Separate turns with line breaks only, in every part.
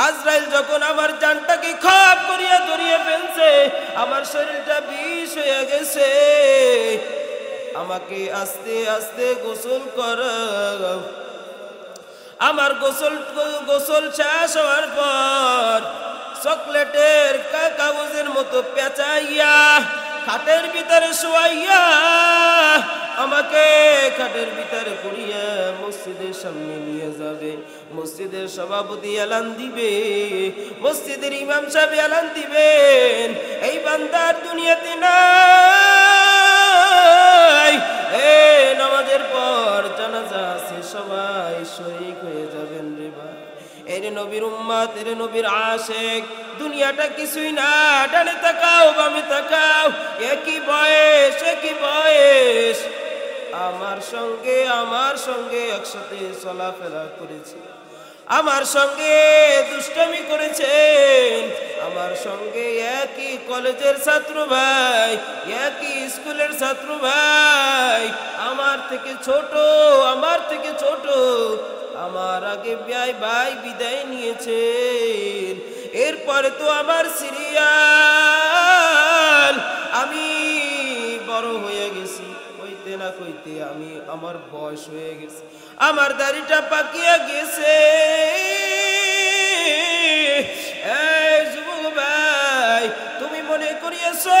আজরাইল যখন আমার জানটাকে খাপ করিয়া ধরিয়ে ফেলছে, আমার শরীরটা বিষ হয়ে গেছে, আমাকে আস্তে আস্তে গোসল কর। আমার গোসল শেষ হওয়ার পর চকলেটের কাগজের মতো পেঁচাইয়া খাটের ভিতরে শোয়াইয়া আমাকে খাটের ভিতরে পড়িয়া মসজিদের সামনে নিয়ে যাবে। মসজিদের সভাপতি এলান দিবে, মসজিদের ইমাম সাহেব এলান দিবেন, এই বান্দার দুনিয়াতে নাই, এই নামাজের পর জানাজা আছে, সবাই শরীক হয়ে যাবেন রে ভাই। এরে নবীর উম্মত, এরে নবীর আশিক, দুনিয়াটা কিছুই না। ডানে তাকাও, বামে তাকাও, একই বয়স, একই বয়স। আমার সঙ্গে একসাথে চলাফেরা করেছে, আমার সঙ্গে দুষ্টামি করেছেন, আমার সঙ্গে একই কলেজের ছাত্র ভাই, একই স্কুলের ছাত্র ভাই, আমার থেকে ছোট, আমার আগে ভাই বিদায় নিয়েছেন। এরপরে তো আমার সিরিয়াল, আমি বড় হয়ে গেছি, কইতে না কইতে আমার বয়স হয়ে গেছে, আমার দাড়িটা পাকিয়া গেছে। এই যুবক ভাই, তুমি মনে করিয়েছো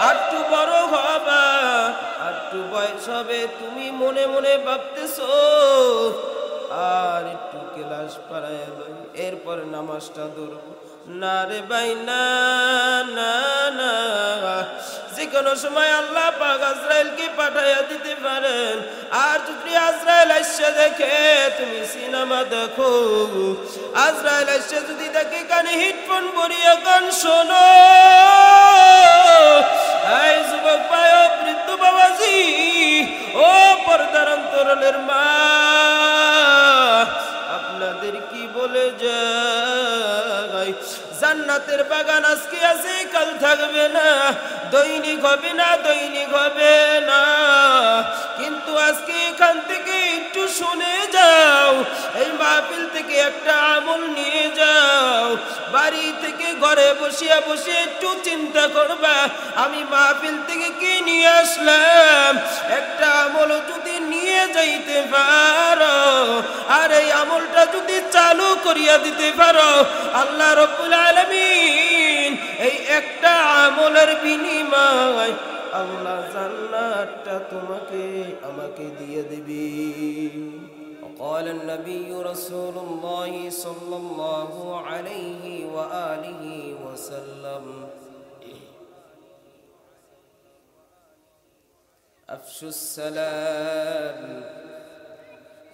আরটু বড় হবা, আরটু বয়স হবে, তুমি মনে মনে ভাবতেছো আর একটু ক্লাস পাড়ায় লই, এরপর নামাজটা ধরবো। না রে ভাই, না না না, যে কোনো সময় আল্লাহ পাক আজরাইলকে পাঠাইয়া দিতে পারেন। আর যদি আজরাইল এসে দেখে তুমি সিনেমা দেখো, আজরাইল এসে যদি দেখে কানে হেডফোন পরিয়ে গান শোনো, এই যুবক ভাই, ও বৃদ্ধ বাবাজি, ও পর্দার অন্তরালের মা, আপনাদের কি বলে যাই, জান্নাতের বাগান আজকে আছে, কাল থাকবে না, দৈনিক হবে না, দৈনিক হবে না, কিন্তু আজকে এখান থেকে একটু শুনে যাও, এই মাহফিল থেকে একটা আমল নিয়ে যাও, বাড়ি থেকে ঘরে বসিয়া বসে একটু চিন্তা করবা, আমি মাহফিল থেকে কি নিয়ে আসলাম, একটা আমল যদি নিয়ে যাইতে পারো, আর এই আমলটা যদি চালু করিয়া দিতে পারো, আল্লাহ রাব্বুল আলামিন এই একটা আমলের বিনিময় আল্লাহ জান্নাতটা তোমাকে আমাকে দিয়ে দিবে। قال النبي رسول الله صلى الله عليه وآله وسلم أفشوا السلام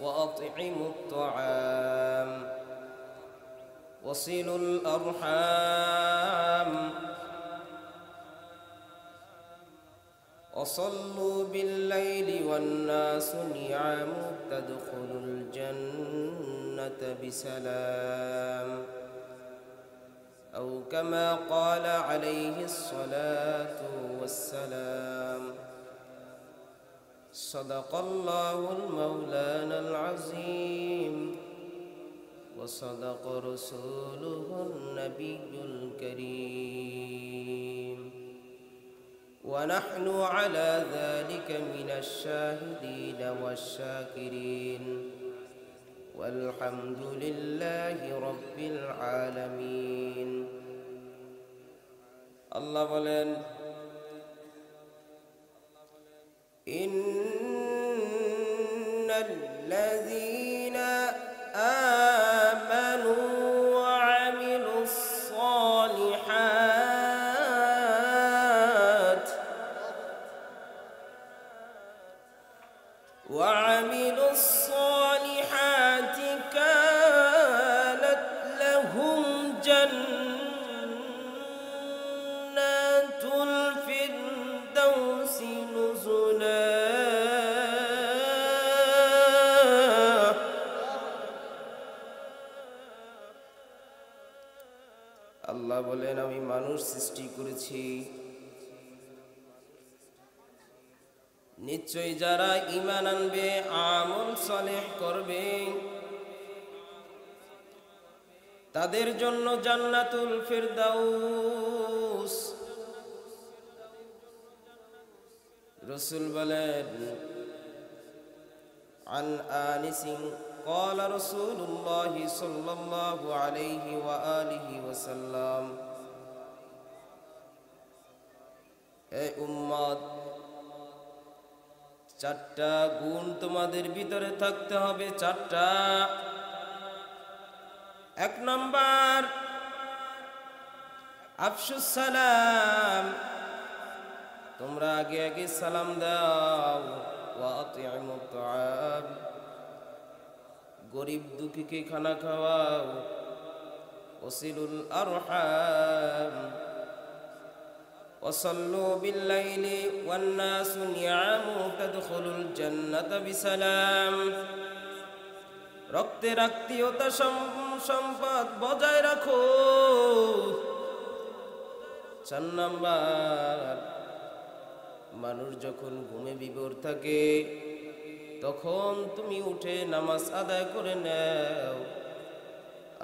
وأطعموا الطعام وصلوا الأرحام وصلوا بالليل والناس نيام تدخلوا الجنة بسلام أو كما قال عليه الصلاة والسلام صدق الله المولانا العظيم وصدق رسوله النبي الكريم ونحن على ذلك من الشاهدين والشاكرين والحمد لله رب العالمين الله বলেন إن الذين آمنوا وعملوا الصالحات كانت لهم جنات الفردوس نزلا আল্লাহ বলেন আমি মানুষ সৃষ্টি করেছি, নিশ্চয়ই যারা ঈমান আনবে, আমল সালেহ করবে, তাদের জন্য জান্নাতুল ফিরদাউস। রাসূল বলেন, আন আনিসিন قال رسول الله صلى الله عليه وآله وسلم এ উম্মত, চারটা গুণ তোমাদের ভিতরে থাকতে হবে, চারটা। এক নাম্বার, আফশুস সালাম, তোমরা আগে আগে সালাম দাও। ওয়া আতিমুত তাআম, গরিব দুঃখীকে খানা খাওয়াও। ওয়াসিলুল আরহাম, ওয়াসাল্লু বিল্লাইলি ওয়ান নাসু নিয়ামু তাদখুলুল জান্নাতা বিসালাম, রক্তের আত্মীয়তা সম্পদ বজায় রাখো। 4 নাম্বার, মানুষ যখন ঘুমে বিভোর থাকে তখন তুমি উঠে নামাজ আদায় করে নাও।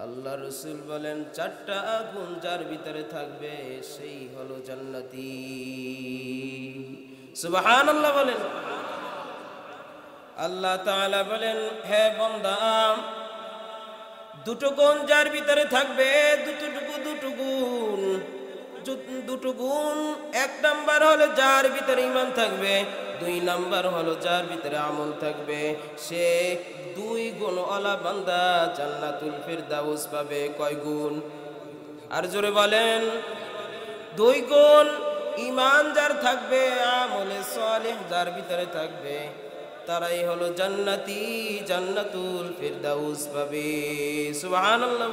আল্লাহ রাসূল বলেন, 4টা গুণ যার ভিতরে থাকবে সেই হলো জান্নাতি। সুবহানাল্লাহ বলেন। আল্লাহ তাআলা বলেন, হে বান্দা, দুটো গুণ যার ভিতরে থাকবে, দুটো গুণ। 1 নাম্বার হলো যার ভিতরে ঈমান থাকবে, 2 নাম্বার হলো যার ভিতরে আমল থাকবে। সে 2 গুণওয়ালা বান্দা জান্নাতুল ফিরদাউস পাবে। কয় গুণ? আর জোরে বলেন। 2 গুণ। ঈমান যার থাকবে, আমলে সালেহ যার ভিতরে থাকবে, তারাই হলো জান্নাতি, জান্নাতুল ফিরদাউস পাবে। সুবহানাল্লাহ।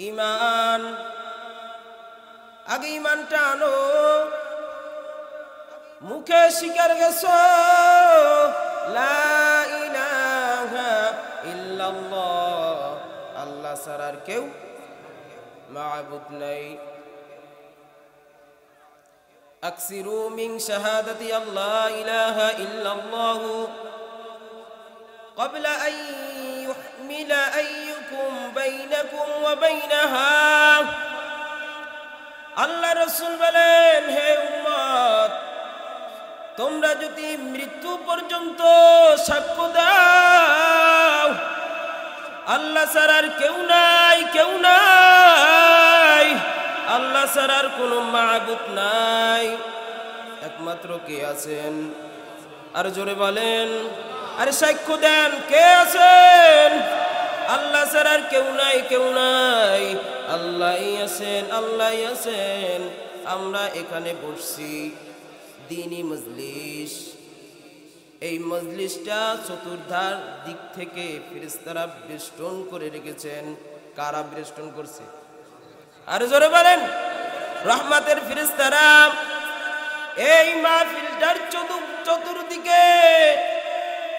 ঈমান, আগে ঈমানটা আনো। মুখে স্বীকার গেছো লা ইলাহা ইল্লাল্লাহ, আল্লাহ ছাড়া আর কেউ মাবুদ নাই। আকসিরু মিন শাহাদাতি আল্লাহ ইলাহা ইল্লাল্লাহ ক্বাবলা আন ইউহমিলা আইয়ুকুম বাইনাকুম ওয়া বাইনাহা। আল্লাহ রাসূল বলেন, হে উম্মত, তোমরা যদি মৃত্যু পর্যন্ত সাক্ষ্য দাও আল্লাহ ছাড়া আর কেউ নাই, কেউ নাই, আল্লাহ ছাড়া আর কোনো মাবুদ নাই, একমাত্র কে আছেন? আর জোরে বলেন। আরে সাক্ষ্য দেন, কে আছেন? আল্লাহ ছাড়া আর কেউ নাই, কেউ নাই, আল্লাহই আছেন, আল্লাহই আছেন। আমরা এখানে বসছি দ্বীনি মজলিস। এই মজলিসটা চতুর্ধার দিক থেকে ফেরেশতারা বেষ্টন করে রেখেছেন। কারা বেষ্টন করছে? আর জোরে বলেন। রহমতের ফেরেশতারা এই মাহফিলটার চতুর্দিকে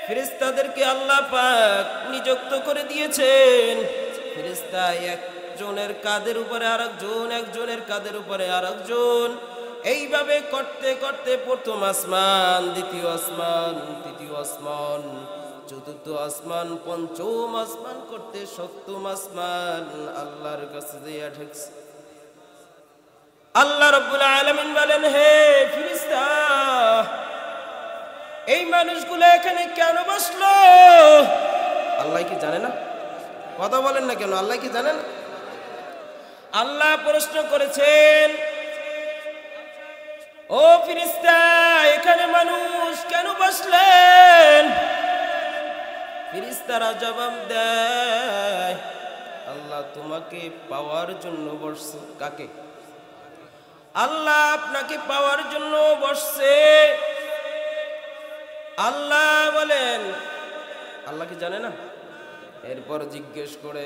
ফেরেশতাদেরকে আল্লাহ পাক নিযুক্ত করে দিয়েছেন। ফেরেশতা একজনের কাঁধের উপরে আরেকজন, একজনের কাঁধের উপরে আরেকজন, এইভাবে করতে করতে প্রথম আসমান, দ্বিতীয় আসমান, তৃতীয় আসমান, চতুর্থ আসমান, পঞ্চম আসমান করতে সপ্তম আসমান আল্লাহর কাছে যেয়ে ঠেকছে। আল্লাহ রাব্বুল আলামিন বলেন, হে ফেরেশতা, এই মানুষগুলো এখানে কেন বসলো? আল্লাহ কি জানে না? কথা বলেন না কেন? আল্লাহ কি জানেন? আল্লাহ প্রশ্ন করেছেন, ও ফেরেশতা, এখানে মানুষ কেন বসলেন? ফেরেশতারা জবাব দেয়, আল্লাহ তোমাকে পাওয়ার জন্য বসছে। কাকে? আল্লাহ আপনাকে পাওয়ার জন্য বসছে। আল্লাহ বলেন, আল্লাহ কি জানে না? এরপর জিজ্ঞেস করে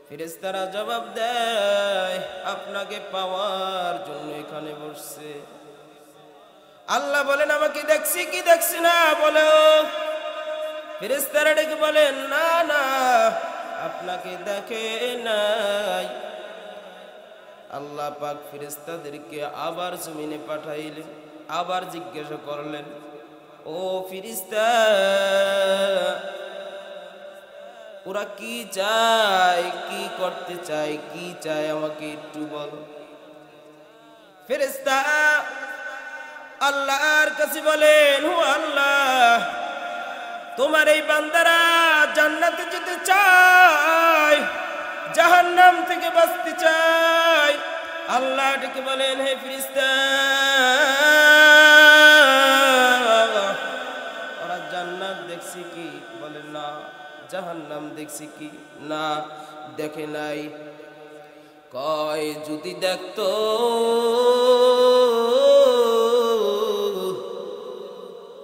ফেরেশতারা জবাব দেয়, আপনাকে পাওয়ার জন্য এখানে বসছে। আল্লাহ বলেন, আমাকে দেখছি কি দেখছি না বলো। ফেরেশতারা ডেকে বলেন, না না, আপনাকে দেখে নাই। আল্লাহ পাক ফেরেশতাদেরকে আবার জমিনে পাঠাইলেন, আবার জিজ্ঞাসা করলেন, ও ফেরেশতা, ওরা কি চায়, কি করতে চায়, কি চায় আমাকে একটু বলো। ফেরেশতা আল্লাহর কাছে বলেন, ও আল্লাহ, তোমার এই বান্দারা জান্নাতে যেতে চায়, জাহান্নাম থেকে বাঁচতে চায়। আল্লাহ ডেকে বলেন, হে ফেরেশতা, ওরা জান্নাত দেখছে কি? বলেন না। জাহান্নাম দেখছে কি? না, দেখে নাই। কয় যদি দেখতো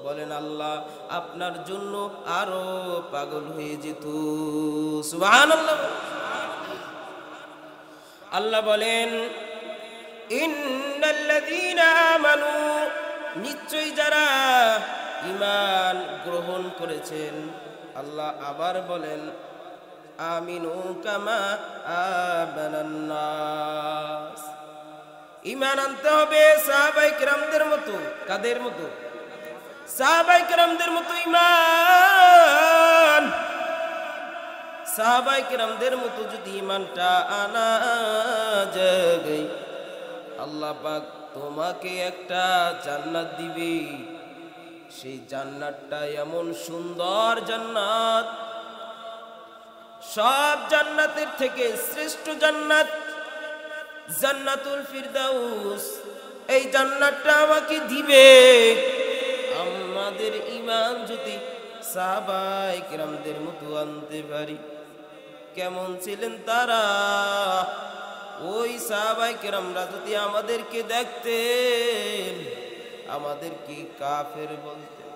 বলেন আল্লাহ আপনার জন্য আরো পাগল হয়ে যেত। সুবহানাল্লাহ। আল্লাহ বলেন, ইন্নাল্লাযীনা আমানু, নিশ্চয়ই যারা ঈমান গ্রহণ করেছেন। আল্লাহ আবার বলেন, আমিনু কামা আমানান নাস। ঈমান আনতে হবে সাহাবায়ে কেরামদের মতো। কাদের মতো? সাহাবায়ে কেরামদের মতো ঈমান। সাহাবায়ে কেরামদের মতো যদি ঈমানটা আনা যায়, আল্লাহ পাক তোমাকে একটা জান্নাত দিবে। সেই জান্নাতটা এমন সুন্দর জান্নাত, সব জান্নাতের থেকে শ্রেষ্ঠ জান্নাত জান্নাতুল ফিরদাউস। এই জান্নাতটা আমাকে দিবে আমাদের ঈমান যদি সাহাবায়ে কেরামদের মতো আনতে পারি। কেমন ছিলেন তারা? ওই সাহাবায়ে কেরামরা যদি আমাদেরকে দেখতেন, আমাদের কি কাফের বলতেন।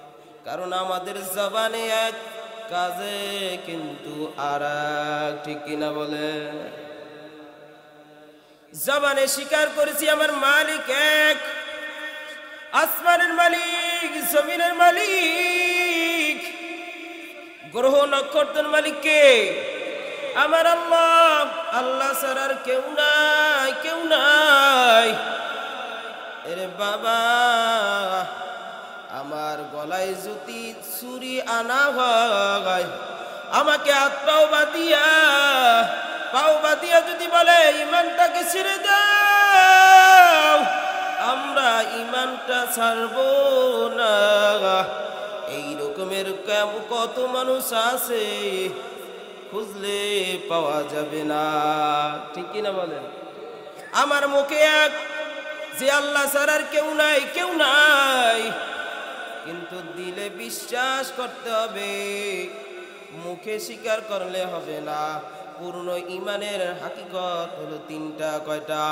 কারণ আমাদের জবানে এক, কাজে কিন্তু আরেক। ঠিক কিনা বলে? জবানে স্বীকার করেছি আমার মালিক এক, আসমানের মালিক, জমিনের মালিক, গ্রহ নক্ষত্রের মালিক কে? আমার আল্লাহ। আল্লাহ ছাড়া আর কেউ নাই, কেউ নাই। এরে বাবা, আমার গলায় যদি ছুরি আনা হয়, আমাকে হাত পাও বাঁধিয়া যদি বলে ঈমানটাকে ছেড়ে দাও, আমরা ঈমানটা ছাড়বো না। এই রকমের কত মানুষ আছে, খুঁজলে পাওয়া যাবে না। ঠিক কিনা বলেন? আমার মুখে এক যে আল্লাহ ছাড়ার কেউ নাই, কেউ নাই, কিন্তু দিলে বিশ্বাস করতে হবে, মুখে স্বীকার করলে হবে না। পূর্ণ ঈমানের হাকিকত হলো তিনটা। কয়টা?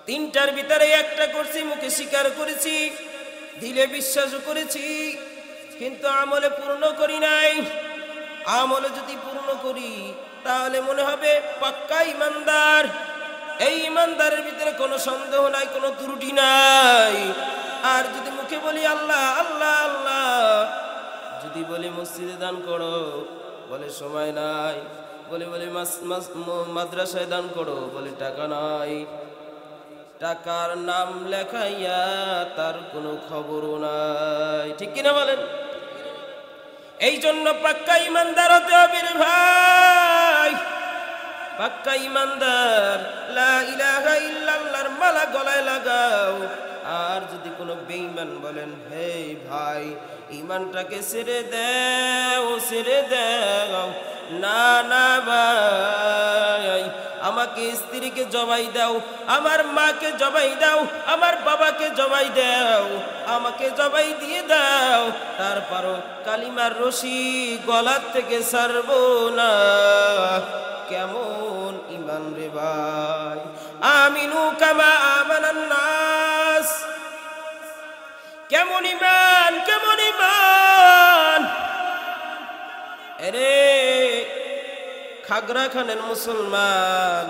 তিনটার ভিতরে একটা করছি, মুখে স্বীকার করেছি, দিলে বিশ্বাসও করেছি, কিন্তু আমলে পূর্ণ করি নাই। আমলে যদি পূর্ণ করি তাহলে মনে হবে পাক্কা ঈমানদার। এই ঈমানদারের ভিতরে কোনো সন্দেহ নাই, কোনো ত্রুটি নাই। আর যদি মুখে বলি আল্লাহ আল্লাহ আল্লাহ, যদি বলি মসজিদে দান করো, বলে সময় নাই, বলে মাদ্রাসায় দান করো, বলে টাকা নাই, টাকার নাম লেখাইয়া তার কোনো খবরও নাই। ঠিক কিনা বলেন? এই জন্য পাক্কা ঈমানদার হতে হবে রে ভাই, পাক্কা ঈমানদার। লা ইলাহা ইল্লাল্লাহর মালা গলায় লাগাও। আর যদি কোনো বেঈমান বলেন, হে ভাই ঈমানটাকে ছেড়ে দাও, ছেড়ে দাও, না না ভাই, আমাকে স্ত্রীকে জবাই দাও, আমার মাকে জবাই দাও, আমার বাবাকে জবাই দাও, আমাকে জবাই দিয়ে দাও, তারপরও কালিমার রশি গলার থেকে ছাড়বো না। কেমন ঈমান রে ভাই? আমিনু কামা আমানান নাস। কেমন ঈমান, কেমন ঈমান! আরে খাগড়াখানের মুসলমান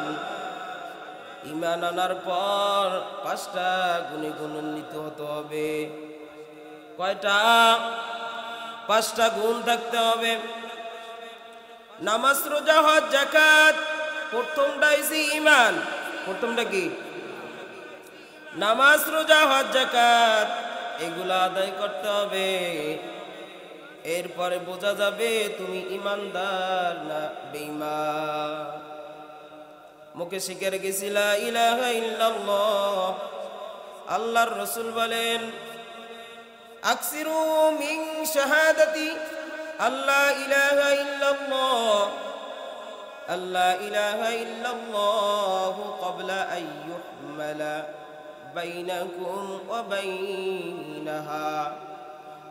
ঈমান আনার পর 5টা গুণে গুণান্বিত হতে হবে। কয়টা? 5টা গুণ থাকতে হবে। নামাজ, রোজা, হজ, যাকাত। প্রথমটা হইছে ঈমান। প্রথমটা কি? নামাজ, রোজা, হজ, যাকাত, এগুলা আদায় করতে হবে। এরপরে বোঝা যাবে তুমি ইমানদার না বেঈমান। মুখে স্বীকার গেছি লা ইলাহা ইল্লাল্লাহ। আল্লাহর রাসূল বলেন আকসিরু মিন শাহাদাতি আল্লা ইলাহা ইল্লাল্লাহ আল্লা ইলাহা ইল্লাল্লাহ ক্বাবলা আন ইউহমালা বাইনাকুম ওয়া বাইনাহা।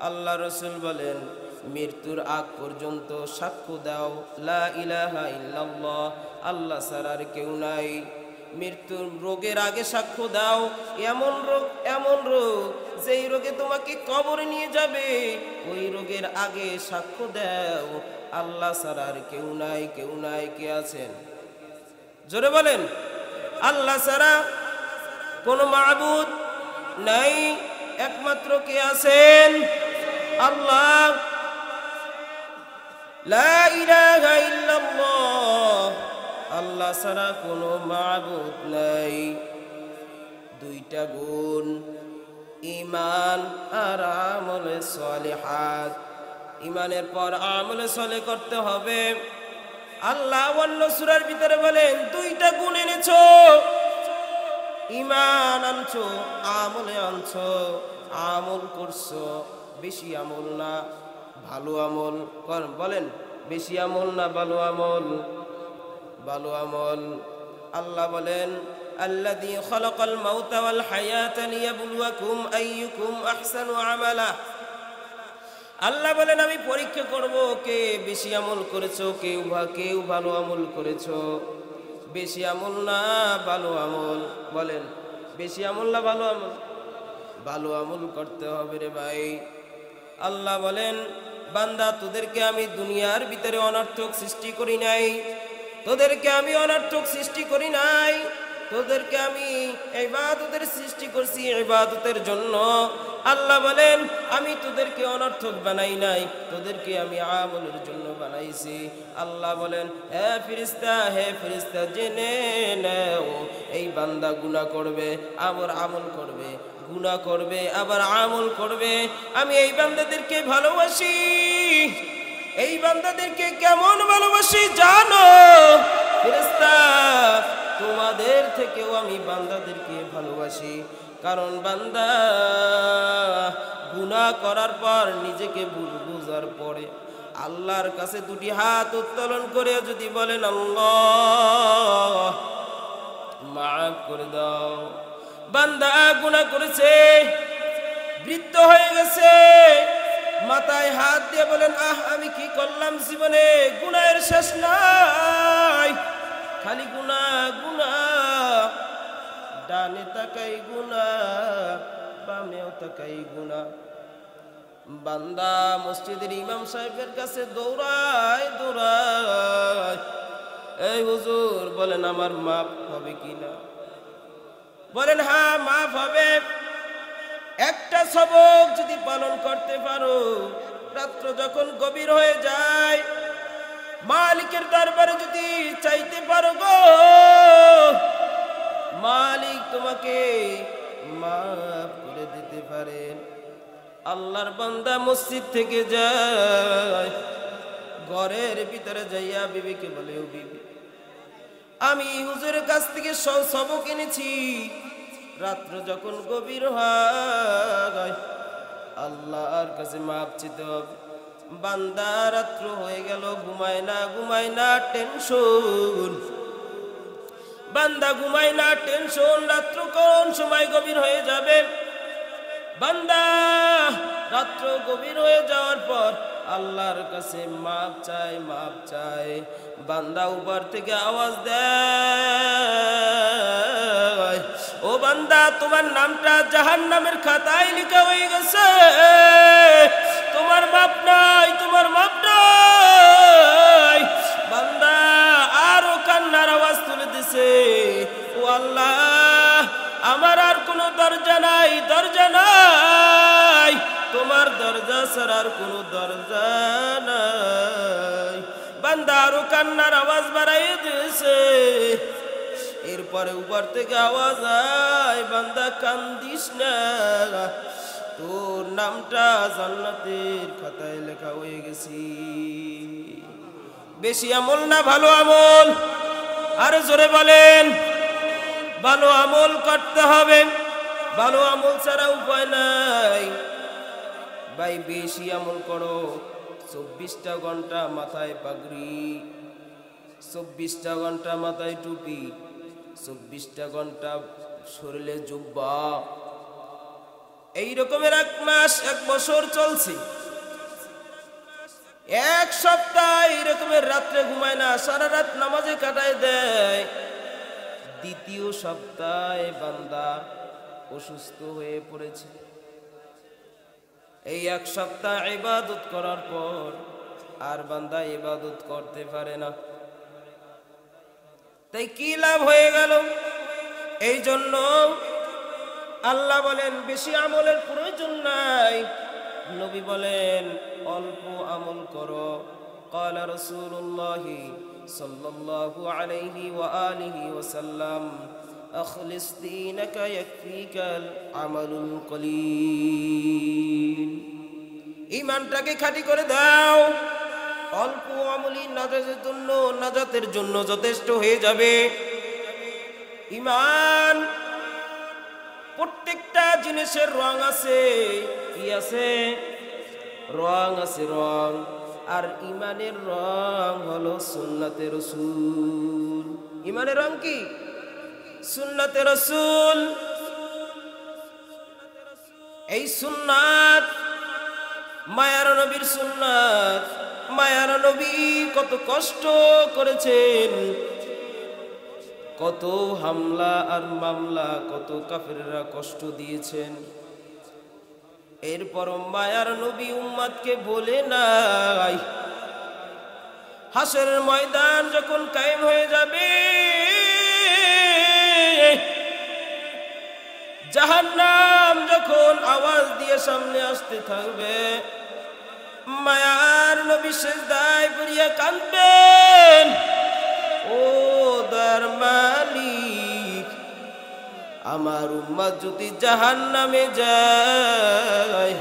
আল্লাহ রাসূল বলেন মৃত্যুর আগ পর্যন্ত সাক্ষ্য দাও লা ইলাহা ইল্লাল্লাহ, আল্লাহ ছাড়া আর কেউ নাই। মৃত্যুর রোগের আগে সাক্ষ্য দাও এমন রোগ যেই রোগে তোমাকে কবরে নিয়ে যাবে, ওই রোগের আগে সাক্ষ্য দাও আল্লাহ ছাড়া আর কেউ নাই, কেউ নাই। কে আছেন? জোরে বলেন। আল্লাহ ছাড়া কোনো মাবুদ নাই, একমাত্র কে আছেন? আল্লাহ। লা ইলাহা ইল্লাল্লাহ, আল্লাহ ছাড়া কোনো মাবুদ নাই। দুইটা গুণ, ঈমান আর আমলে সালিহাত। ঈমানের পর আমলে সালেহ করতে হবে। আল্লাহ অন্য সূরার ভিতরে বলেন দুইটা গুণ এনেছো, ঈমান আনছো, আমলে আনছো। আমল করছো, বেশি আমল না ভালো আমল বলেন, বেশি আমল না ভালো আমল? ভালো আমল। আল্লাহ বলেন আল্লাযী খালাকাল মাউতা ওয়াল হায়াতা লিয়াবলুয়াকুম আইয়ুকুম আহসানু আমালা। আল্লাহ বলেন আমি পরীক্ষা করব কে বেশি আমল করেছো, কেউ ভালো আমল করেছো। বেশি আমল না ভালো আমল? বলেন বেশি আমল না ভালো আমল? ভালো আমল করতে হবে রে ভাই। আল্লাহ বলেন বান্দা তোদেরকে আমি দুনিয়ার ভিতরে অনর্থক সৃষ্টি করি নাই, তোদেরকে আমি অনর্থক সৃষ্টি করি নাই, তোদেরকে আমি ইবাদতের সৃষ্টি করছি, ইবাদতের জন্য। আল্লাহ বলেন আমি তোদেরকে অনর্থক বানাই নাই, তোদেরকে আমি আমলের জন্য বানাইছি। আল্লাহ বলেন হে ফেরেশতা জেনে নাও এই বান্দা গুনাহ করবে আবার আমল করবে, গুনাহ করবে আবার আমল করবে। আমি এই বান্দাদেরকে ভালোবাসি। এই বান্দাদেরকে কেমন ভালোবাসি জানো ফেরেশতা? তোমাদের থেকেও আমি বান্দাদেরকে ভালোবাসি। কারণ বান্দা গুনাহ করার পর নিজেকে বুঝার পরে আল্লাহর কাছে দুটি হাত উত্তোলন করে যদি বলেন আল্লাহ মাফ করে দাও। বান্দা গুনাহ করেছে, বৃদ্ধ হয়ে গেছে, মাথায় হাত দিয়ে বলেন আমি কি করলাম জীবনে? গুনাহের শেষ নাই, খালি গুনাহ। ডানে তাকাই গুনাহ, বামেও তাকাই গুনাহ। বান্দা মসজিদের ইমাম সাহেবের কাছে দৌড়ায়। এই হুজুর বলেন আমার মাফ হবে কিনা? বলেন হ্যাঁ মাফ হবে। একটা সবক যদি পালন করতে পারো, রাত্র যখন গভীর হয়ে যায় মালিকের দরবারে যদি চাইতে পারো গো, মালিক তোমাকে মাফ করে দিতে পারেন। আল্লাহর বান্দা মসজিদ থেকে যায়, ঘরের ভিতরে যাইয়া বিবিকে বলে ও বিবি আমি হুজুরের কাছ থেকে সবক এনেছি। রাত্র যখন গভীর হয় আল্লাহর কাছে মাপ চেতে হবে। বান্দা রাত্র হয়ে গেল, ঘুমায় না টেনশন। বান্দা ঘুমায় না টেনশন, রাত্র কোন সময় গভীর হয়ে যাবে। বান্দা রাত্র গভীর হয়ে যাওয়ার পর আল্লাহর কাছে মাপ চায়। বান্দা উপর থেকে আওয়াজ দেয় ও বান্দা তোমার নামটা জাহান্নামের খাতায় লেখা হয়ে গেছে, তোমার মাপ নাই। বান্দা আরো কান্নার আওয়াজ তুলে দিছে ও আল্লাহ আমার আর কোনো দরজা নাই, তোমার দরজা ছাড়া আর কোনো দরজা নাই। বান্দা আরো কান্নার আওয়াজ বাড়াইয়ে দিয়েছে। এরপরে উপর থেকে আওয়াজ আয় বান্দা কান্দিস না, তোর নামটা জান্নাতের খাতায় লেখা হয়ে গেছি। বেশি আমল না ভালো আমল? আরো জোরে বলেন। ভালো আমল করতে হবে, ভালো আমল ছাড়া উপায় নাই। ভাই বেশি আমল করো। 24টা ঘন্টা মাথায় পাগড়ি, 24টা ঘন্টা মাথায় টুপি, 24টা ঘন্টা শরীরে জুব্বা। এই রকমের 1 মাস 1 বছর চলছে। 1 সপ্তাহ এই রকমের রাত্রে ঘুমায় না, সারা রাত নামাজে কাটায় দেয়। দ্বিতীয় সপ্তাহে বান্দা অসুস্থ হয়ে পড়েছে। এই 1 সপ্তাহ ইবাদত করার পর আর বান্দা ইবাদত করতে পারে না। তাই কি লাভ হয়ে গেল? এই জন্য আল্লাহ বলেন বেশি আমলের প্রয়োজন নাই। নবী বলেন অল্প আমল করো। قال رسول الله صلى الله عليه وآله وسلم أخلص دينك يكفيك العمل القليل। ঈমানটাকে খাঁটি করে দাও। অল্প আমলই নাজাতের জন্য যথেষ্ট হয়ে যাবে। ঈমান প্রত্যেকটা জিনিসের রং আছে। কি আছে? রং আছে, রং। আর ঈমানের রং হলো সুন্নাতে রাসূল। ঈমানের রং কি? সুন্নাতে রাসূল। এই সুন্নাত মায়ার নবীর সুন্নাত। মায়ার নবী কত কষ্ট করেছেন, কত হামলা আর মামলা, কত কাফেররা কষ্ট দিয়েছেন। এরপর মায়ার নবী উম্মতকে বলে নাই, হাসরের ময়দান যখন কায়েম হয়ে যাবে, জাহান্নাম যখন আওয়াজ দিয়ে সামনে আসতে থাকবে, মায়ার নবী সিজদায় পড়িয়া কাঁদবেন, ও দয়ার মালিক, আমার উম্মত যদি জাহান্নামে যায়,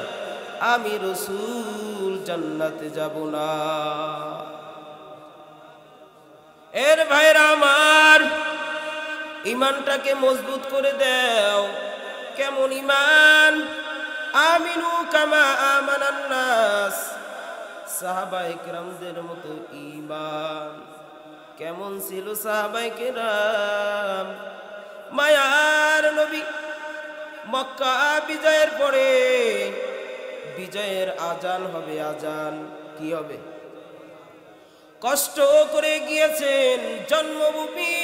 আমি রাসূল জান্নাতে যাব না। এর ভাইরা আমার, ঈমানটাকে মজবুত করে দাও। কেমন ঈমান? আমিনু কামা আমানান নাস। সাহাবায়ে কেরামদের মতো ঈমান। কেমন ছিল সাহাবায়ে কেরাম? মায়ার নবী মক্কা বিজয়ের পরে, বিজয়ের আজান হবে, আজান কি হবে? কষ্ট করে গিয়েছেন জন্মভূমি।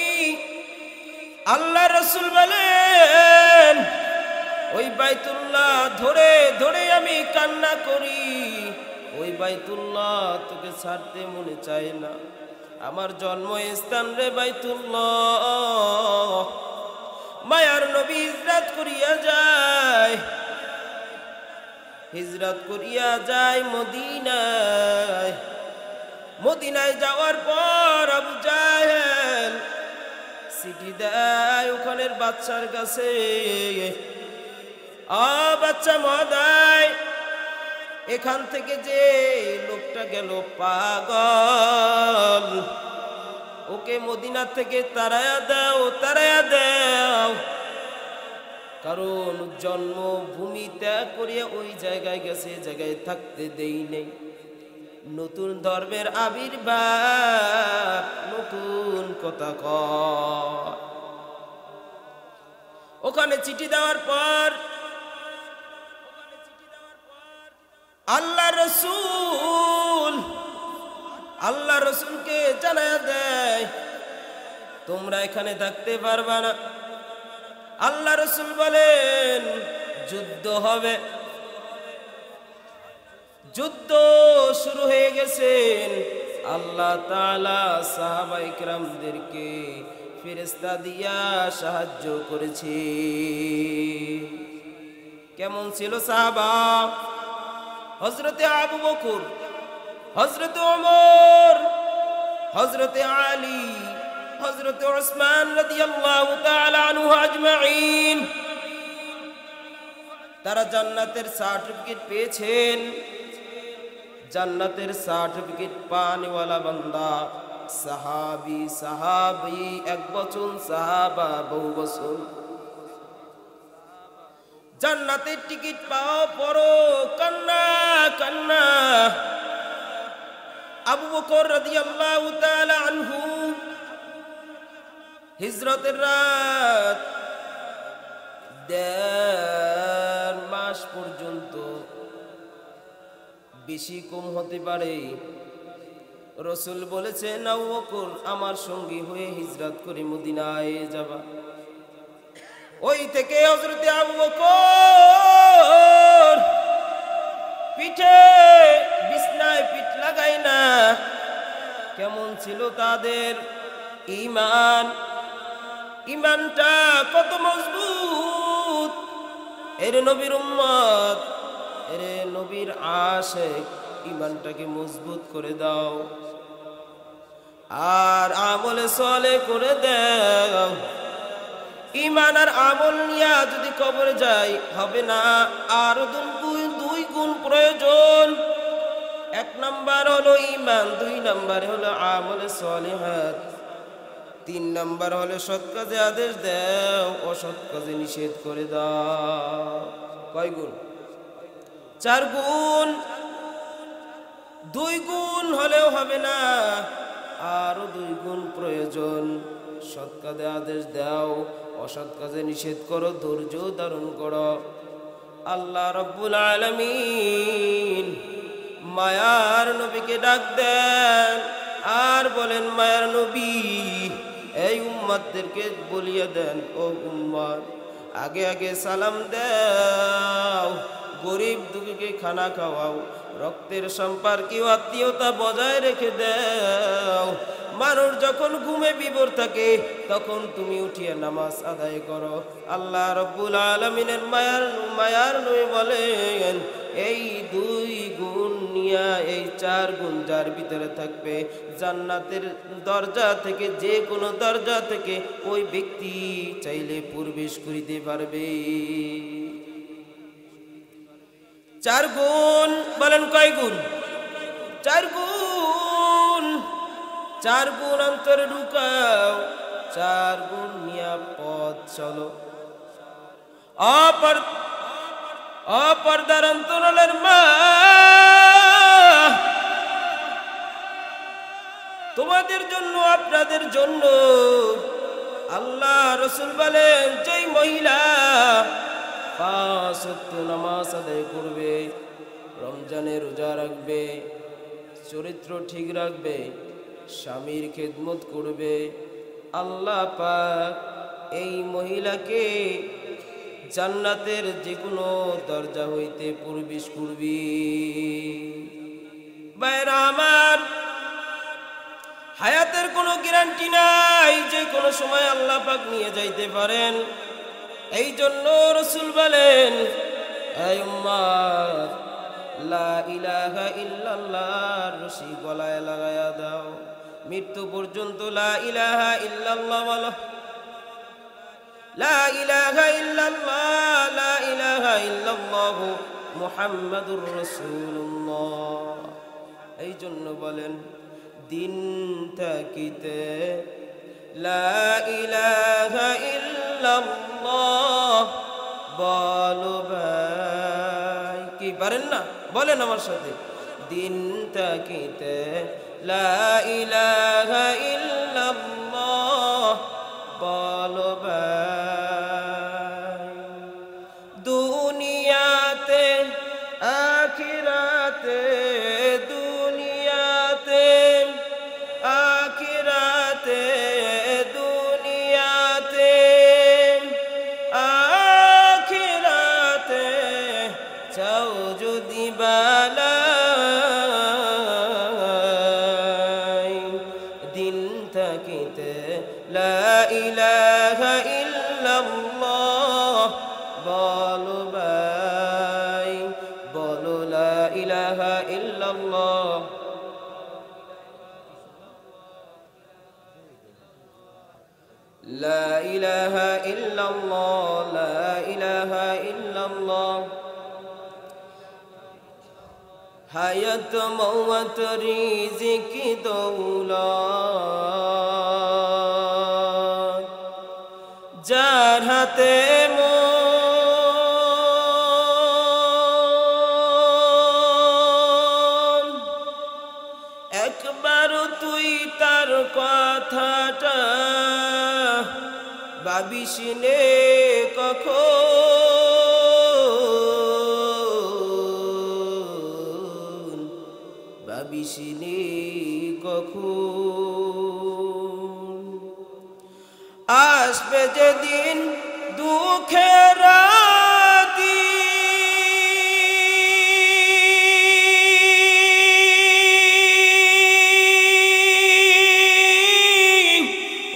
আল্লাহ রাসূল বলেন, ওই বাইতুল্লাহ ধরে ধরে আমি কান্না করি। ওই বাইতুল্লাহ তোকে ছাড়তে মনে চায় না। আমার জন্মস্থান রে বাইতুল্লাহ। মায়ার নবী হিজরত করিয়া যায়, হিজরত করিয়া যায় মদিনায়। মদিনায় যাওয়ার পর আবু জাহেল চিঠি দেয় ওখানের বাচ্চার কাছে, বাচ্চা মহোদয়, এখান থেকে যে লোকটা গেল পাগল, ওকে মদিনা থেকে তাড়ায়া দাও, তাড়ায়া দাও। কারণ জন্মভূমি ত্যাগ করিয়া ওই জায়গায় গেছে, জায়গায় থাকতে দেই নেই। নতুন ধর্মের আবির্ভাব, নতুন কথা কয়। ওখানে চিঠি দেওয়ার পর আল্লাহ রসুলকে জানায়া দেয়, তোমরা এখানে থাকতে পারবা না। আল্লাহ রসুল বলেন যুদ্ধ হবে। যুদ্ধ শুরু হয়ে গেছে। আল্লাহ তাআলা সাহাবায়ে কেরামদেরকে ফেরেশতা দিয়া সাহায্য করেছে। কেমন ছিল সাহাবা? হযরতে আবু বকর, হযরতে ওমর, হযরতে আলী, হযরতে উসমান রাদিয়াল্লাহু তাআলা আনহু আজমাইন। তারা জান্নাতের সার্টিফিকেট পেয়েছেন। জান্নাতের সার্টিফিকেট পানেওয়ালা বান্দা সাহাবী, সাহাবী এক বচন, সাহাবা বহু বচন। জান্নাতের টিকিট পাওয়া পরও কান্না কান্না। আবু বকর রাদিয়াল্লাহু তাআলা আনহু হিজরতের রাত 1.5 মাস পর্যন্ত, বেশি কম হতে পারে, রাসূল বলেছেন আবু বকর আমার সঙ্গী হয়ে হিজরত করে মদিনায় যাবা। ওই থেকে হযরতে আবু বকর পিঠে বিছনায় পিঠ লাগায় না। কেমন ছিল তাদের ঈমান, ঈমানটা কত মজবুত। এর নবীর উম্মত, এর নবীর আশিক, ঈমানটাকে মজবুত করে দাও আর আমলে সালেহ করে দাও। ঈমান আর আমল নিয়ে যদি কবরে যাই হবে না, আর দুই গুণ প্রয়োজন। 1 নাম্বার হলো ঈমান, 2 নাম্বার হলো আমলে সালিহাত, 3 নাম্বার হলো সৎ কাজে আদেশ দাও, অসৎ কাজে নিষেধ করে দাও। কয় গুণ? 4 গুণ। 2 গুণ হলেও হবে না, আরো 2 গুণ প্রয়োজন। সৎ কাজে আদেশ দাও, অসৎ কাজে নিষেধ করো, ধৈর্য ধারণ করো। আল্লাহ রাব্বুল আলামিন মায়ার নবীকে ডাক দেন আর বলেন, মায়ার নবী এই উম্মতদেরকে বলিয়ে দেন, ও উম্মত আগে আগে সালাম দাও, গরিব দুঃখীকে খানা খাওয়াও, রক্তের সম্পর্কীয় আত্মীয়তা বজায় রেখে দাও। মানুষ যখন ঘুমে বিভোর থাকে তখন তুমি উঠিয়ে নামাজ আদায় করো। আল্লাহ রাব্বুল আলামিনের মায়ার নবী বলেন, এই 2 গুণ নিয়া এই 4 গুণ যার ভিতরে থাকবে, জান্নাতের দরজা থেকে, যে কোনো দরজা থেকে ওই ব্যক্তি চাইলে প্রবেশ করিতে পারবে। 4 গুণ। বলেন কয় গুণ? 4 গুণ। 4 গুণ অন্তরে ঢুকাও, 4 গুণ নিয়া পথ চলো। অপর্দার অন্তরালের মা, তোমাদের জন্য, আপনাদের জন্য আল্লাহ রাসূল বলেন, যেই মহিলা 5 ওয়াক্ত নামাজ আদায় করবে, রমজানে রোজা রাখবে, চরিত্র ঠিক রাখবে, স্বামীর খেদমত করবে, আল্লাহ পাক এই মহিলাকে জান্নাতের যে কোনো দরজা হইতে প্রবেশ করবে। ভাইরা আমার, হায়াতের কোনো গ্যারান্টি নাই, যে কোনো সময় আল্লাহ পাক নিয়ে যাইতে পারেন। এই জন্য রাসূল বলেন, এই উম্মত লা ইলাহা ইল্লাল্লাহ রশি গলায় লাগায়া দাও, মৃত্যু পর্যন্ত লা ইলাহা ইল্লাল্লাহ বলো। লা ইলাহা ইল্লাল্লাহ, লা ইলাহা ইল্লাল্লাহ মুহাম্মাদুর রাসূলুল্লাহ। এই জন্য বলেন, দিন থাকিতে লা ইলাহা ইল্লাল্লাহ বলো ভাই। কি পারেন না? বলেন আমার সাথে, দিন থাকিতে লা ইলাহা ইল্লাল্লাহ বলো ভাই। দুনিয়াতে আখিরাতে, দুনিয়াতে আখিরাতে, দুনিয়াতে আখিরাতে চাও যদি বালাই, দিন থাকিতে লা ইলাহা ইল্লাল্লাহ বলো ভাই, বলো লা ইলাহা ইল্লাল্লাহ। লা ইলাহা ইল্লাল্লাহ, লা ইলাহা ইল্লাল্লাহ। হায়াত মওয়াত রিজিক দৌলত যার হাতে মন একবার তুই তার কথাটা ভাবিস নে কখন ভাবিস নে কখন আসবে যেদিন দুঃখের রাতি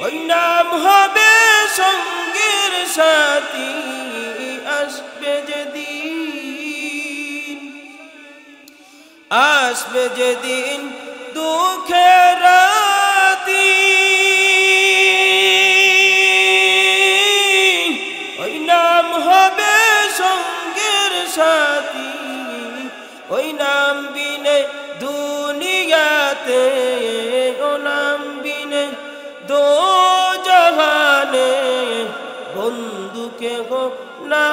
ওই নাম হবে সঙ্গের সাথী আসবে যেদিন দুঃখের রাতি ওই নাম হবে সঙ্গের সাথী ওই নাম বিনে দুনিয়াতে ও নাম বিনে দো জাহানে বন্ধুকে গো না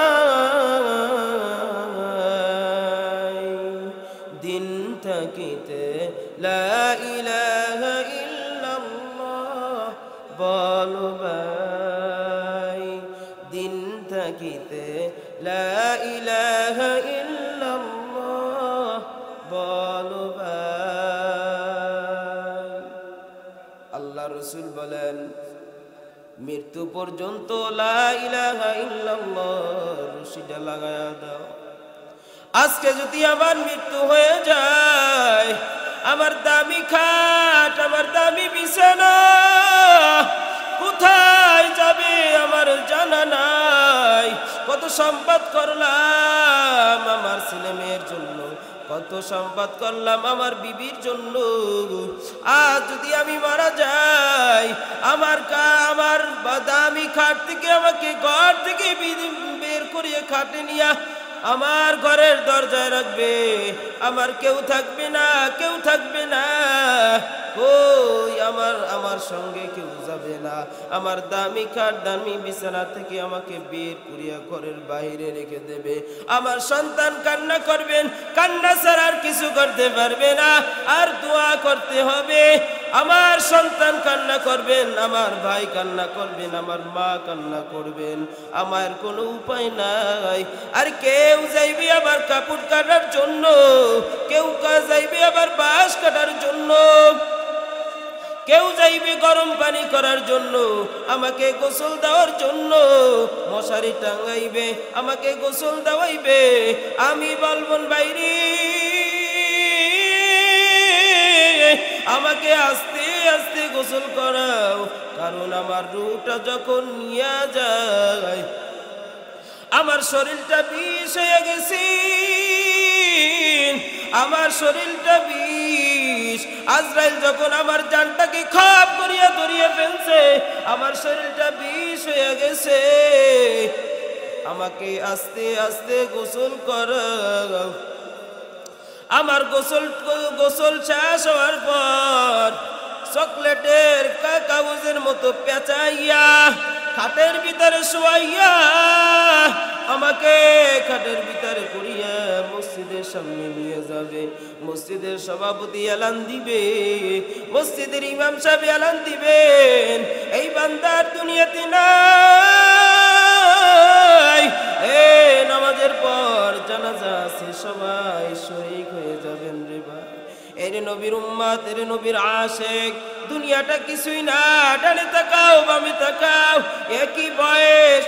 দিন থাকিতে লা ইলাহা ইল্লাল্লাহ বলো ভাই দিন থাকিতে লা ইলাহা ইল্লাল্লাহ বলো ভাই আল্লাহ রাসূল বলেন মৃত্যু পর্যন্ত লা ইলাহা ইল্লাল্লাহ রশিদা লাগায়া দাও আজকে যদি আমার মৃত্যু হয়ে যায় আমার দামি খাট আমার দামি বিছানা কোথায় যাবে আমার জানা নাই কত সম্পদ করলাম আমার ছেলে মেয়ের জন্য কত সম্পদ করলাম আমার বিবির জন্য আজ যদি আমি মারা যাই আমার দামি খাট থেকে আমাকে ঘর থেকে বের করিয়ে খাটে নিয়া আমার ঘরের দরজায় রাখবে আমার কেউ থাকবে না ওই আমার সঙ্গে কেউ যাবে না আমার দামি খাট দামি বিছানা থেকে আমাকে বের করিয়া ঘরের বাইরে রেখে দেবে আমার সন্তান কান্না করবেন কান্না ছাড়া আর কিছু করতে পারবে না আর দোয়া করতে হবে আমার সন্তান কান্না করবেন আমার ভাই কান্না করবেন আমার মা কান্না করবেন আমার কোনো উপায় নাই আর কেউ যাইবে আবার কাপড় কাটার জন্য কেউ যাইবে আবার বাঁশ কাটার জন্য কেউ যাইবে গরম পানি করার জন্য আমাকে গোসল দেওয়ার জন্য মশারি টাঙ্গাইবে আমাকে গোসল দেওয়াইবে আমি বলবো বাইরে আমাকে আস্তে আস্তে গোসল করাও কারণ আমার রূহটা যখন নিয়ে যায় আমার শরীরটা বিষ হয়ে গেছে আমার শরীরটা বিষ আজরাইল যখন আমার জানটাকে খাপ করিয়া ধরিয়ে ফেলছে আমার শরীরটা বিষ হয়ে গেছে আমাকে আস্তে আস্তে গোসল করাও আমার গোসল শেষ হওয়ার পর চকলেটের কাগজের মতো পেঁচাইয়া খাটের ভিতরে শোয়াইয়া আমাকে খাটের ভিতরে করিয়া মসজিদের সামনে নিয়ে যাবে মসজিদের সভাপতি এলান দিবে মসজিদের ইমাম সাহেব এলান দিবেন এই বান্দার দুনিয়াতে নাই নামাজের পর জানাজা আছে সবাই শরীক হয়ে যাবেন রে ভাই এর নবীর উম্মত এর নবীর আশিক দুনিয়াটা কিছুই না ডানে তাকাও বামে তাকাও একই বয়স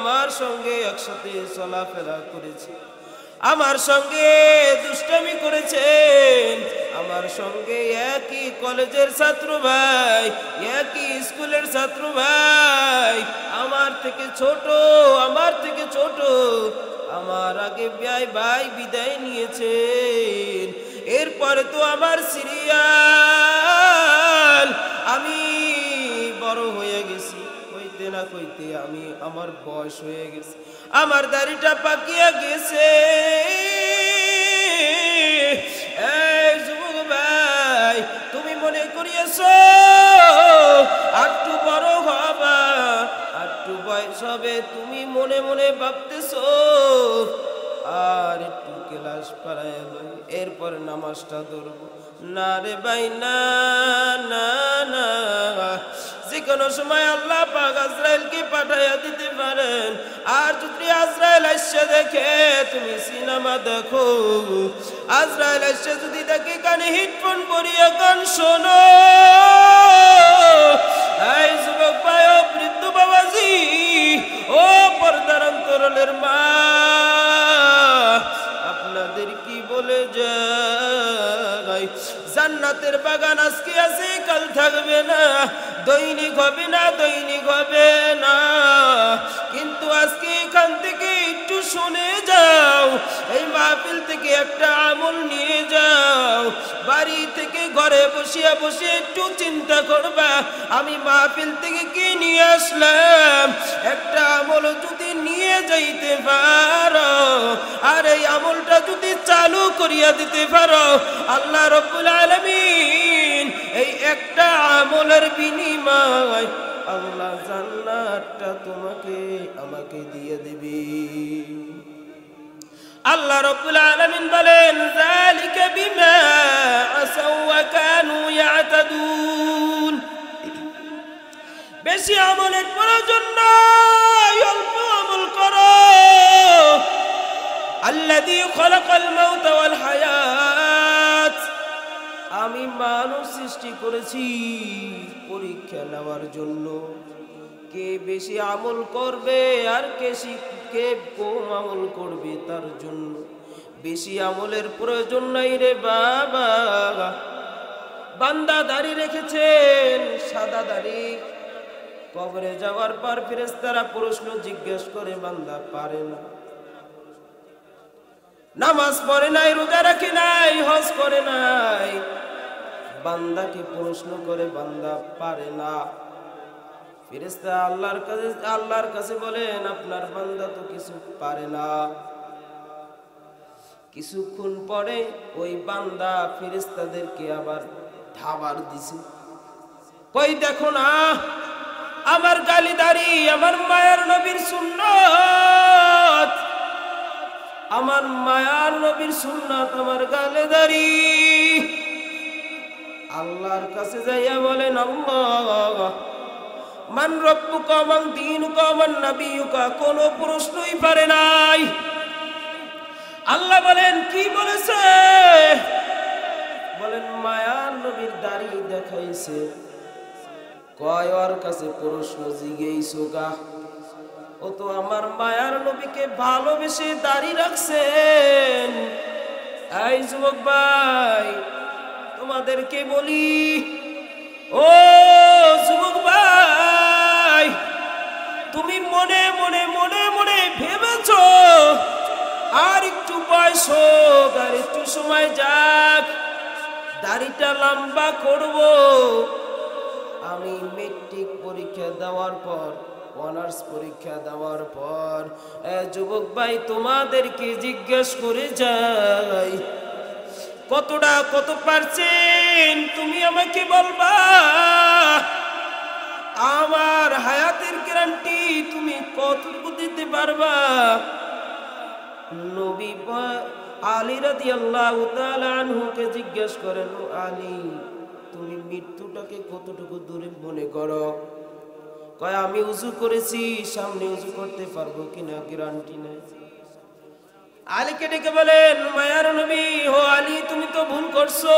আমার সঙ্গে একসাথে চলাফেরা করেছে আমার সঙ্গে দুষ্টামি করেছেন আমার সঙ্গে একই কলেজের ছাত্র ভাই একই স্কুলের ছাত্র ভাই আমার থেকে ছোট আমার আগে ভাই বিদায় নিয়েছেন এরপরে তো আমার সিরিয়াল আমি বড় হয়ে গেছি কইতে না কইতে আমার বয়স হয়ে গেছে আমার দাড়িটা পাকিয়া গেছে। এই যুবক ভাই, তুমি মনে করিয়েছো একটু বড় হবা, একটু বয়স হবে, তুমি মনে মনে ভাবতেছো আর একটু ক্লাস পড়ায় লই, এরপর নামাজটা ধরবো। না রে ভাই, না না না, যে কোনো সময় আল্লাহ পাক আজরাইলকে পাঠাইয়া দিতে পারেন। আর যদি আজরাইল এসে দেখে তুমি সিনেমা দেখো, আজরাইল এসে যদি দেখে কানে হেডফোন পরিয়ে গান শোনো, এই যুবক ভাই, ও বৃদ্ধ বাবাজি, ও পর্দার অন্তরালের মা, আপনাদের কি বলে যাই, জান্নাতের বাগান আজকে আছে, কাল থাকবে না, দৈনিক হবে না, দৈনিক হবে না। কিন্তু আজকে এখান থেকে একটু শুনে যাও, এই মাহফিল থেকে একটা আমল নিয়ে যাও, বাড়ি থেকে ঘরে বসিয়া বসে একটু চিন্তা করবা, আমি মাহফিল থেকে কি নিয়ে আসলাম। একটা আমল যদি নিয়ে যাইতে পারো, আর এই আমলটা যদি চালু করিয়া দিতে পারো, আল্লাহ রাব্বুল আলামিন এই একটা আমলের বিনিময় আল্লাহ জান্নাতটা তোমাকে আমাকে দিয়ে দিবে। আল্লাহ রাব্বুল আলামিন বলেন, যালিকা বিমা আসাউ ওয়া কানু ইয়াতাদুন। বেশি আমলের প্রয়োজন নাই, অল্প আমল করো। আল্লাযী খালাকাল মাউতা ওয়াল হায়াত, আমি মানুষ সৃষ্টি করেছি পরীক্ষা নেওয়ার জন্য, কে বেশি আমল করবে আর কে কম আমল করবে তার জন্য। বেশি আমলের প্রয়োজন নাই রে বাবা। বান্দা দাড়ি রেখেছেন, সাদা দাড়ি, কবরে যাওয়ার পর ফেরেশতারা প্রশ্ন জিজ্ঞেস করে, বান্দা পারে না, নামাজ পড়ে নাই, রোজা রাখে নাই, হজ করে নাই, বান্দাকে প্রশ্ন করে, বান্দা পারে না। ফেরেশতা আল্লাহর কাছে বলেন, আপনার বান্দা তো কিছু পারে না। কিছুক্ষণ পরে ওই বান্দা ফেরেশতাদেরকে আবার ধাবার দিছে, কই দেখো না, আমার গালিদারি, আমার মায়ের নবীর সুন্নাত, আমার মায়ার নবীর সুন্নাত আমার গালে দাড়ি। আল্লাহর কাছে যাইয়া বলেন, আল্লাহ, মান রব্বুকা মান দীনুকা মান নবিয়ুকা, কোনো প্রশ্নই পারে নাই। আল্লাহ বলেন, কি বলেছে? বলেন, মায়ার নবীর দাড়ি দেখাইছে। কয়, ওর কাছে প্রশ্ন জিজ্ঞেসো কা, ও তো আমার মায়ার নবীকে ভালোবেসে দাড়ি রাখছেন। এই যুবক ভাই, তোমাদেরকে বলি, ও যুবক ভাই, তুমি মনে মনে মনে মনে ভেবেছো আর একটু বয়স হোক, আর একটু সময় যাক, দাড়িটা লম্বা করব। আমি মেট্রিক পরীক্ষা দেওয়ার পর, অনার্স পরীক্ষা দেওয়ার পর, যুবক ভাই, তোমাদেরকে জিজ্ঞেস করে যাই, কত পারছেন তুমি আমাকে বলবা। আমার হায়াতের গ্যারান্টি তুমি কতটুকু দিতে পারবা? নবী আলী রাদিয়াল্লাহু তাআলা আনহুকে জিজ্ঞেস করেন, আলী, তুমি মৃত্যুটাকে কতটুকু দূরে মনে করো? কয়, আমি উযু করেছি, সামনে উযু করতে পারবো কিনা গ্যারান্টি নেই। আলীকে ডেকে বলেন, মায়ার নবী, ও আলী, তুমি তো ভুল করছো,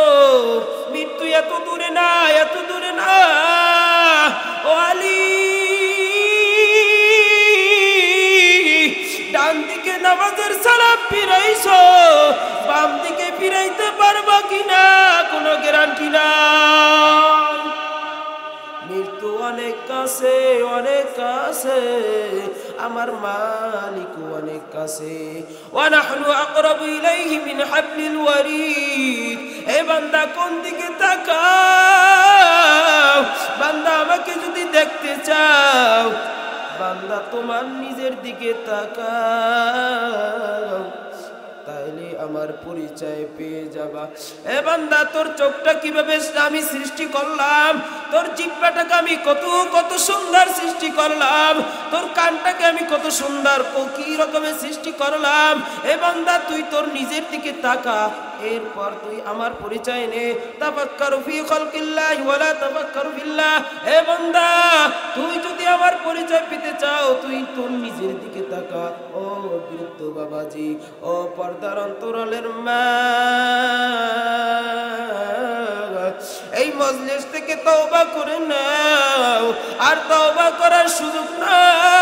মৃত্যু এত দূরে না, এত দূরে না। ও আলী, ডান দিকে নামাজের সালাম ফিরাইছো, বাম দিকে ফিরাইতে পারবা কিনা কোনো গ্যারান্টি না। মৃত্যু অনেক কাছে, অনেক কাছে, আমার মালিক অনেক কাছে। ওয়া নাহনু আকরাবু ইলাইহি মিন হাবলিল ওয়ারিদ। এ বান্দা, কোন দিকে তাকাও? বান্দা, আমাকে যদি দেখতে চাও, বান্দা তোমার নিজের দিকে তাকাও, তাইলে আমার পরিচয় পেয়ে যাবা। এ বান্দা, তোর চোখটা কিভাবে আমি সৃষ্টি করলাম, তোর জিহ্বাটাকে আমি কত কত সুন্দর সৃষ্টি করলাম, তোর কানটাকে আমি কত সুন্দর কি রকমের সৃষ্টি করলাম। এ বান্দা, তুই তোর নিজের দিকে তাকা, এরপর তুই আমার পরিচয় নে। তাফাক্কারু ফি খালকিল্লাহি ওয়ালা তাফাক্কারু ফিল্লাহ। এ বান্দা, তুই যদি আমার পরিচয় পেতে চাও, তুই তোর নিজের দিকে তাকা। ও বৃদ্ধ বাবাজি, ও পর্দার অন্তরালের মা, এই মজলিস থেকে তওবা করে নাও, আর তওবা করার সুযোগ নাই।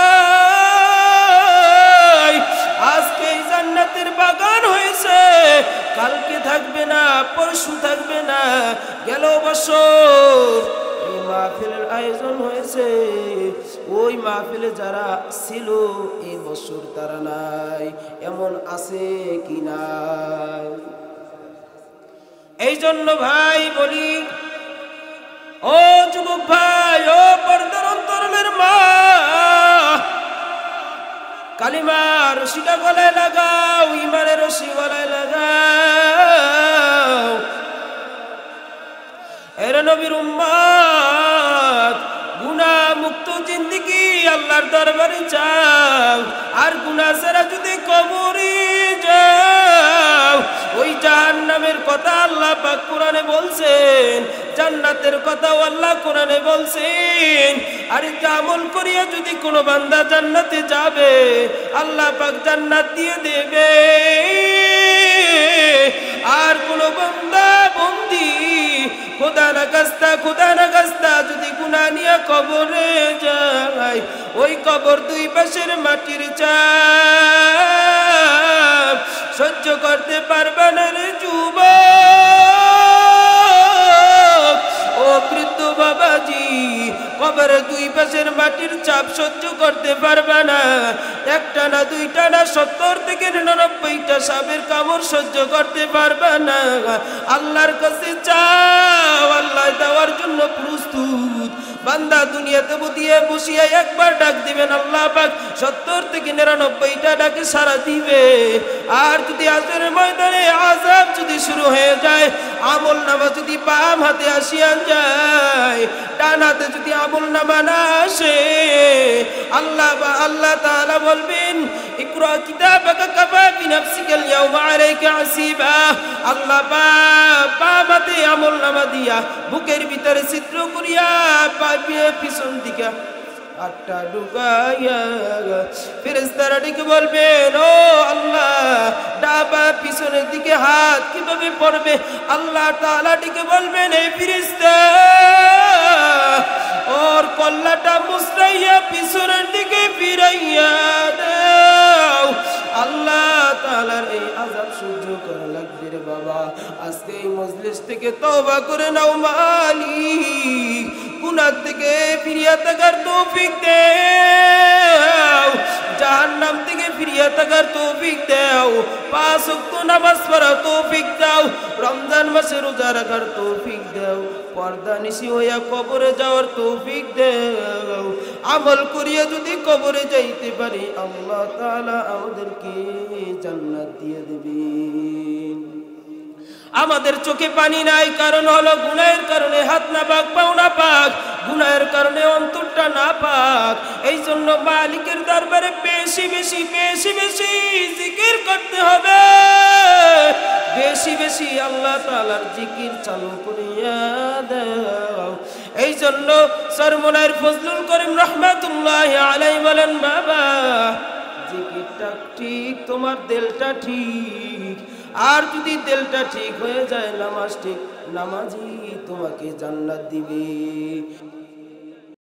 আজকে এই জান্নাতের বাগান হয়েছে, কালকে থাকবে না, পরশু থাকবে না, গেল বছর এই মাহফিলের আয়োজন হয়েছে, ওই মাহফিলে যারা ছিল এই বছর তারা নাই, এমন আছে কি নাই? এই জন্য ভাই বলি, ও যুবক ভাই, ও পর্দার অন্তরালের মা, কালিমার রশিটা গলায় লাগাও, ইমানের রশি গলায় লাগাও। এর নবীর উম্মত, গুনাহ মুক্ত জিন্দেগি আল্লাহর দরবারে চাও, আর গুনাহ ছাড়া যদি কবরে যাও, ওই জাহান্নামের কথা আল্লাহ পাক কোরআনে বলছেন, জান্নাতের কথাও আল্লাহ কোরআনে বলছেন। আর এটা আমল করিয়া যদি কোনো বান্দা জান্নাতে যাবে, আল্লাহ পাক জান্নাত দিয়ে দেবে। আর কোনো বান্দা বন্দি খোদা না খাস্তা যদি গুনাহ নিয়ে কবরে যায়, ওই কবর দুই পাশের মাটির চাপ সহ্য করতে পারবে না রে যুবক, ও বৃদ্ধ বাবাজি, কবরের দুই পাশের মাটির চাপ সহ্য করতে পারবে না। একটা না, দুইটা না, 70 থেকে 99টা সাপের কামড় সহ্য করতে পারবে না। আল্লাহর কাছে চাও, আল্লাহ দেওয়ার জন্য প্রস্তুত। বান্দা দুনিয়াতে বুঝিয়ে বসিয়ে একবার ডাক দিবেন, আল্লাহ পাক 70 থেকে 99টা ডাকে সারা দিবে। আর যদি আজকের ময়দানে আযাব যদি শুরু হয়ে যায়, আমল নামা যদি বাম হাতে আসিয়া যায়, ডান হাতে যদি আমল নামা না আসে, আল্লাহ তাআলা বলবেন, ইকরা কিতাবাকা কাফা বিনাফসিকাল ইয়াওমা আলাইকা হাসিবা। আল্লাহ বাম হাতে আমল নামা দিয়া বুকের ভিতরে ছিদ্র করিয়া পিছন দিকে আটটা ঢুকাইয়া ফেরেশতারা ডেকে বলবেন, ও আল্লাহ, ডাবা পিছনের দিকে হাত কিভাবে পড়বে? আল্লাহ তাআলা ডেকে বলবেন, এই ফেরেশতা, ওর কল্লাটা মুছরাইয়া পিছনের দিকে ফিরাইয়া দাও। আল্লাহ তাআলার এই আযাব সহ্য করা লাগবে রে বাবা। আজকে এই মজলিস থেকে তওবা করে নাও মালিক, গুনাহ থেকে ফিরিয়ে থাকার তৌফিক দাও, জাহান্নাম থেকে ফিরিয়ে থাকার তৌফিক দাও, 5 ওয়াক্ত নামাজ পড়ার তৌফিক দাও, রমজান মাসে রোজা রাখার তৌফিক দাও, পর্দা নিশি হইয়া কবরে যাওয়ার তৌফিক দাও। আমল করিয়া যদি কবরে যাইতে পারি, আল্লাহ তাআলা আমাদেরকে জান্নাত দিয়ে দিবেন। আমাদের চোখে পানি নাই, কারণ হলো গুনাহের কারণে হাত না পাক, পাও না পাক, গুনাহের কারণে অন্তরটা না পাক। এই জন্য মালিকের দরবারে বেশি বেশি বেশি বেশি জিকির করতে হবে, বেশি বেশি আল্লাহ তাআলার জিকির চালু করিয়া দাও। এই জন্য সরমুনার ফজলুল করিম রাহমাতুল্লাহি আলাইহি বলেন, বাবা, জিকিরটা ঠিক, তোমার দিলটা ঠিক, আর যদি দিলটা ঠিক হয়ে যায়, নামাজ ঠিক, নামাজি তোমাকে জান্নাত দিবে।